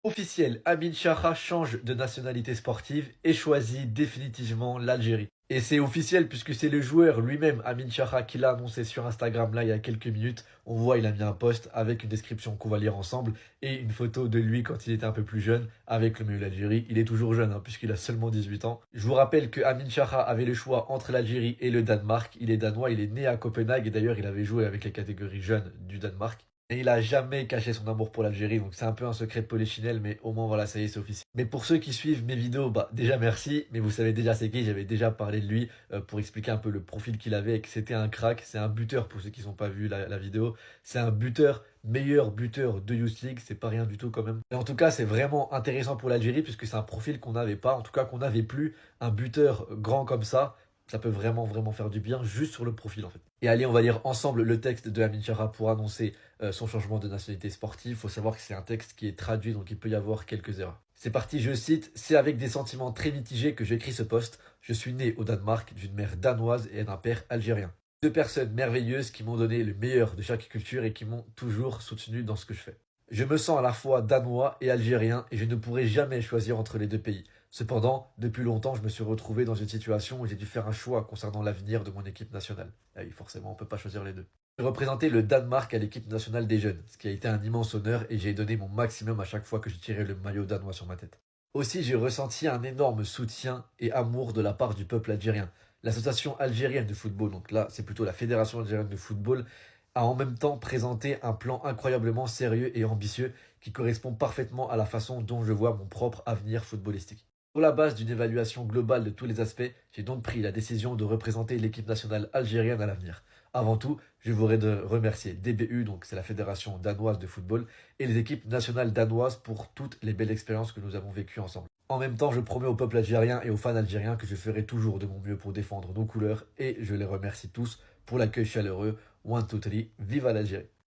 Officiel, Amin Chara change de nationalité sportive et choisit définitivement l'Algérie. Et c'est officiel puisque c'est le joueur lui-même, Amin Chara, qui l'a annoncé sur Instagram là il y a quelques minutes. On voit, il a mis un post avec une description qu'on va lire ensemble et une photo de lui quand il était un peu plus jeune avec le maillot de l'Algérie. Il est toujours jeune hein, puisqu'il a seulement 18 ans. Je vous rappelle que Amin Chara avait le choix entre l'Algérie et le Danemark. Il est danois, il est né à Copenhague et d'ailleurs il avait joué avec les catégories jeunes du Danemark. Et il a jamais caché son amour pour l'Algérie, donc c'est un peu un secret de polichinelle, mais au moins voilà, ça y est, c'est officiel. Mais pour ceux qui suivent mes vidéos, bah déjà merci, mais vous savez déjà c'est qui, j'avais déjà parlé de lui pour expliquer un peu le profil qu'il avait et que c'était un crack, c'est un buteur pour ceux qui n'ont pas vu la vidéo, c'est un buteur, meilleur buteur de Youth League, c'est pas rien du tout quand même. Et en tout cas, c'est vraiment intéressant pour l'Algérie puisque c'est un profil qu'on n'avait pas, en tout cas qu'on n'avait plus, un buteur grand comme ça peut vraiment faire du bien juste sur le profil en fait. Et allez, on va lire ensemble le texte de Amin Chara pour annoncer son changement de nationalité sportive. Il faut savoir que c'est un texte qui est traduit, donc il peut y avoir quelques erreurs. C'est parti, je cite, c'est avec des sentiments très mitigés que j'écris ce post. Je suis né au Danemark d'une mère danoise et d'un père algérien. Deux personnes merveilleuses qui m'ont donné le meilleur de chaque culture et qui m'ont toujours soutenu dans ce que je fais. Je me sens à la fois danois et algérien et je ne pourrai jamais choisir entre les deux pays. Cependant, depuis longtemps, je me suis retrouvé dans une situation où j'ai dû faire un choix concernant l'avenir de mon équipe nationale. Ah oui, forcément, on ne peut pas choisir les deux. J'ai représenté le Danemark à l'équipe nationale des jeunes, ce qui a été un immense honneur et j'ai donné mon maximum à chaque fois que je tirais le maillot danois sur ma tête. Aussi, j'ai ressenti un énorme soutien et amour de la part du peuple algérien. L'association algérienne de football, donc là c'est plutôt la fédération algérienne de football, a en même temps présenté un plan incroyablement sérieux et ambitieux qui correspond parfaitement à la façon dont je vois mon propre avenir footballistique. Sur la base d'une évaluation globale de tous les aspects, j'ai donc pris la décision de représenter l'équipe nationale algérienne à l'avenir. Avant tout, je voudrais de remercier DBU, donc c'est la fédération danoise de football, et les équipes nationales danoises pour toutes les belles expériences que nous avons vécues ensemble. En même temps, je promets au peuple algérien et aux fans algériens que je ferai toujours de mon mieux pour défendre nos couleurs et je les remercie tous pour l'accueil chaleureux. 1, 2, 3, viva l'Algérie!